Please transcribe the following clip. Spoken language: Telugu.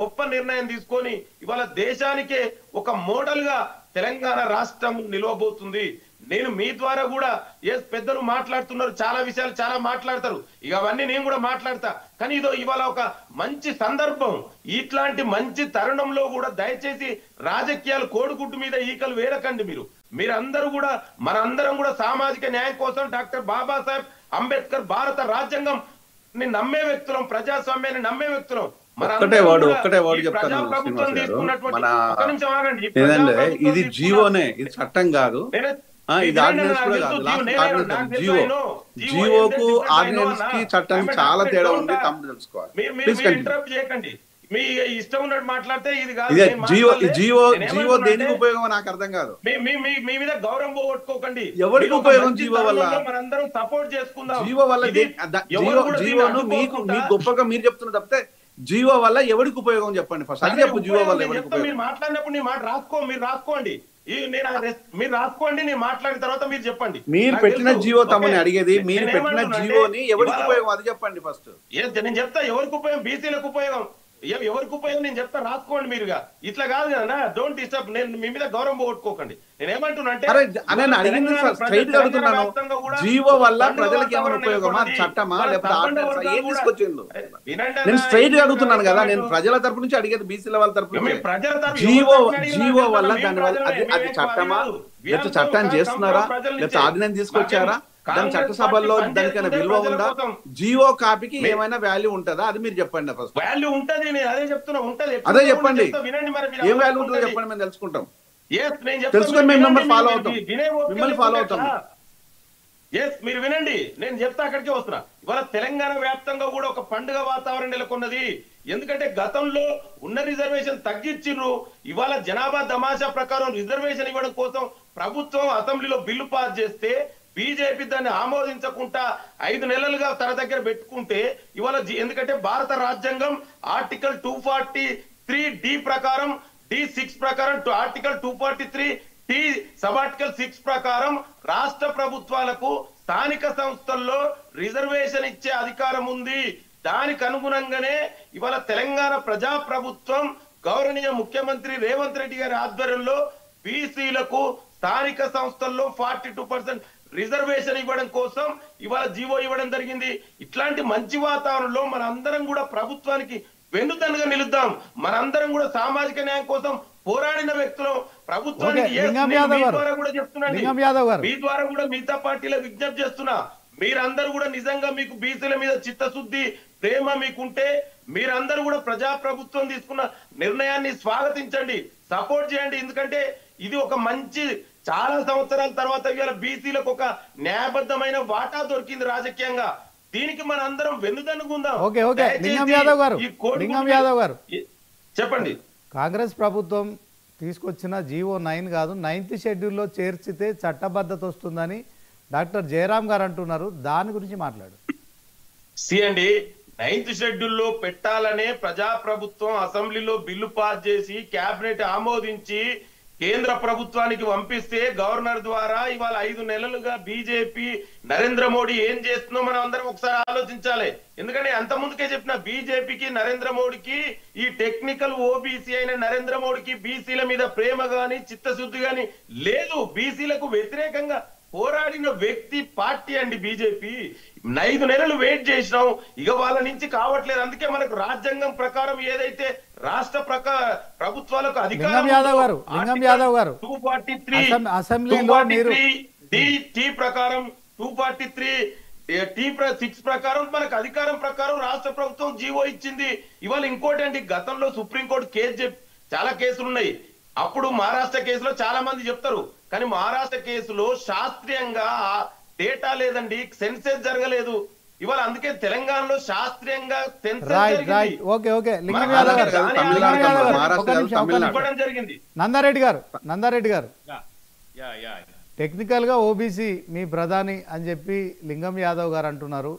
గొప్ప నిర్ణయం తీసుకొని ఇవాళ దేశానికే ఒక మోడల్ గా తెలంగాణ రాష్ట్రం నిలవబోతుంది. నేను మీ ద్వారా కూడా పెద్దలు మాట్లాడుతున్నారు, చాలా విషయాలు చాలా మాట్లాడతారు, ఇక అవన్నీ నేను కూడా మాట్లాడతా. కానీ ఇవాళ ఒక మంచి సందర్భం, ఇట్లాంటి మంచి తరుణంలో కూడా దయచేసి రాజకీయాలు కోడిగుడ్డు మీద ఈకలు వేరకండి. మీరందరూ కూడా మనందరం కూడా సామాజిక న్యాయం కోసం డాక్టర్ బాబాసాహెబ్ అంబేద్కర్ భారత రాజ్యాంగం నమ్మే వ్యక్తులం, ప్రజాస్వామ్యాన్ని నమ్మే వ్యక్తులం. ఒక్కటే వాడు చెప్తాను ఇది జీవోనే, ఇది చట్టం కాదు, ఇది ఆర్డినెన్స్ కూడా కాదు. లాస్ట్ ఆర్డినెన్స్ జీవోకు ఆర్డినెన్స్ కి చట్టానికి చాలా తేడా ఉంది, తమ్ముడు తెలుసుకోవాలి. చేయకండి, మీ ఇష్టం ఉన్నట్టు మాట్లాడితే ఇది కాదు. జీవో దేనికి ఉపయోగం నాకు అర్థం కాదు. మీ మీద గౌరవం పోగొట్టుకోకండి. ఎవరికి ఉపయోగం జీవో వల్ల? మనందరం సపోర్ట్ చేసుకుందాం. జీవో వల్ల జీవోను మీకు గొప్పగా మీరు చెప్తున్న తప్పితే జీవో వల్ల ఎవరికి ఉపయోగం చెప్పండి ఫస్ట్. అది చెప్పు, జీవో వల్ల ఎవరికి ఉపయోగం? మీరు మాట్లాడినప్పుడు నీ మాట మీరు రాసుకోండి, మీరు రాసుకోండి, నేను మాట్లాడిన తర్వాత మీరు చెప్పండి. మీరు పెట్టిన జీవో తమని అడిగేది, మీరు పెట్టిన జీవోని ఎవరికి ఉపయోగం అది చెప్పండి ఫస్ట్. నేను చెప్తా ఎవరికి ఉపయోగం, బీసీలకు ఉపయోగం, ఎవరికి ఉపయోగం నేను చెప్తా, రాసుకోండి మీరుగా. ఇట్లా కాదు కదా, డోంట్ డిస్టర్బ్. నేను మీ మీద గౌరవం పోగొట్టుకోకండి. నేను ఏమంటున్నా అంటే అడిగింది స్ట్రైట్ గా అడుగుతున్నాను, జీవో వల్ల ప్రజలకు ఏమైనా ఉపయోగమా, చట్టమా, లేకపోతే ఆర్డినెన్స్ ఏం తీసుకొచ్చిండు? నేను స్ట్రైట్ గా అడుగుతున్నాను కదా, నేను ప్రజల తరపు నుంచి అడిగేది, బీసీల వాళ్ళ తరపు నుంచి. జీవో వల్ల దాని వల్ల అది చట్టమా, లేకపోతే చట్టాన్ని చేస్తున్నారా, లేకపోతే ఆర్డినెన్స్ తీసుకొచ్చారా, దాని చట్టసభల్లో దానికైనా విలువ ఉందా, జీవో కాపీకి ఏమైనా వాల్యూ ఉంటుందా, అది మీరు చెప్పండి ఫస్ట్. వాల్యూ ఉంటది, నేను అదే చెప్తున్నా, ఉంటది. అదే చెప్పండి, ఏం వాల్యూ ఉంటుందో చెప్పండి, మేము తెలుసుకుంటాం. తెలుసుకొని మేము మిమ్మల్ని ఫాలో అవుతాం, మిమ్మల్ని ఫాలో అవుతాం. మీరు వినండి, నేను చెప్తా, అక్కడికే వస్తున్నా. ఇవాళ తెలంగాణ వ్యాప్తంగా కూడా ఒక పండుగ వాతావరణం నెలకొన్నది. ఎందుకంటే గతంలో ఉన్న రిజర్వేషన్ తగ్గించిర్రు. ఇవాళ జనాభా తమాషా ప్రకారం రిజర్వేషన్ ఇవ్వడం కోసం ప్రభుత్వం అసెంబ్లీలో బిల్లు పాస్ చేస్తే బీజేపీ దాన్ని ఆమోదించకుండా 5 నెలలుగా తన దగ్గర పెట్టుకుంటే ఇవాళ ఎందుకంటే భారత రాజ్యాంగం ఆర్టికల్ 243D ప్రకారం, D6 ప్రకారం, ఆర్టికల్ 243T సబ్ ఆర్టికల్ 6 ప్రకారం రాష్ట్ర ప్రభుత్వాలకు స్థానిక సంస్థల్లో రిజర్వేషన్ ఇచ్చే అధికారం ఉంది. దానికి అనుగుణంగానే ఇవాళ తెలంగాణ ప్రజా ప్రభుత్వం గౌరవనీయ ముఖ్యమంత్రి రేవంత్ రెడ్డి గారి ఆధ్వర్యంలో బీసీలకు స్థానిక సంస్థల్లో 42% రిజర్వేషన్ ఇవ్వడం కోసం ఇవాళ జీవో ఇవ్వడం జరిగింది. ఇట్లాంటి మంచి వాతావరణంలో మనందరం కూడా ప్రభుత్వానికి వెన్నుదన్నుగా నిలుద్దాం. మనందరం కూడా సామాజిక న్యాయం కోసం పోరాడిన వ్యక్తులు. ప్రభుత్వానికి కూడా చెప్తున్నాండి, మీ ద్వారా కూడా మిగతా పార్టీలకు విజ్ఞప్తి చేస్తున్నా, మీరందరూ కూడా నిజంగా మీకు బీసీల మీద చిత్తశుద్ధి, ప్రేమ మీకుంటే మీరందరూ కూడా ప్రజా ప్రభుత్వం తీసుకున్న నిర్ణయాన్ని స్వాగతించండి, సపోర్ట్ చేయండి. ఎందుకంటే ఇది ఒక మంచి, చాలా సంవత్సరాల తర్వాత ఇవాళ బీసీలకు ఒక న్యాయబద్ధమైన వాటా దొరికింది రాజకీయంగా. దీనికి మన అందరం వెన్నుదన్నుకుందాం. లింగం యాదవ్ గారు చెప్పండి. కాంగ్రెస్ ప్రభుత్వం తీసుకొచ్చిన జీవో 9 కాదు, 9th షెడ్యూల్లో చేర్చితే చట్టబద్ధత వస్తుందని డాక్టర్ జయరాం గారు అంటున్నారు. దాని గురించి మాట్లాడు. అండి, 9th షెడ్యూల్లో పెట్టాలనే ప్రజా ప్రభుత్వం అసెంబ్లీలో బిల్లు పాస్ చేసి కేబినెట్ ఆమోదించి కేంద్ర ప్రభుత్వానికి పంపిస్తే గవర్నర్ ద్వారా ఇవాళ 5 నెలలుగా బీజేపీ నరేంద్ర మోడీ ఏం చేస్తుందో మనం అందరం ఒకసారి ఆలోచించాలి. ఎందుకంటే అంత ముందుకే చెప్పిన, బీజేపీకి నరేంద్ర మోడీకి, ఈ టెక్నికల్ ఓబీసీ అయిన నరేంద్ర మోడీకి బీసీల మీద ప్రేమ గాని చిత్తశుద్ధి గాని లేదు. బీసీలకు వ్యతిరేకంగా పోరాడిన వ్యక్తి పార్టీ అండి బీజేపీ. 5 నెలలు వెయిట్ చేసినాం, ఇక వాళ్ళ నుంచి కావట్లేదు. అందుకే మనకు రాజ్యాంగం ప్రకారం ఏదైతే రాష్ట్ర ప్రభుత్వాలకు అధికారం 243 ప్రకారం, 243T6 ప్రకారం మనకు అధికారం ప్రకారం రాష్ట్ర ప్రభుత్వం జీవో ఇచ్చింది. ఇవాళ ఇంకోటి అండి, గతంలో సుప్రీంకోర్టు చాలా కేసులు ఉన్నాయి. అప్పుడు మహారాష్ట్ర కేసులో చాలా మంది చెప్తారు, కానీ మహారాష్ట్ర కేసులో శాస్త్రీయంగా డేటా లేదండి, సెన్సెస్ జరగలేదు. ఇవాళ అందుకే తెలంగాణలో శాస్త్రీయంగా జరిగింది. నందారెడ్డి గారు టెక్నికల్ గా ఓబీసీ మీ ప్రధాని అని చెప్పి లింగం యాదవ్ గారు అంటున్నారు.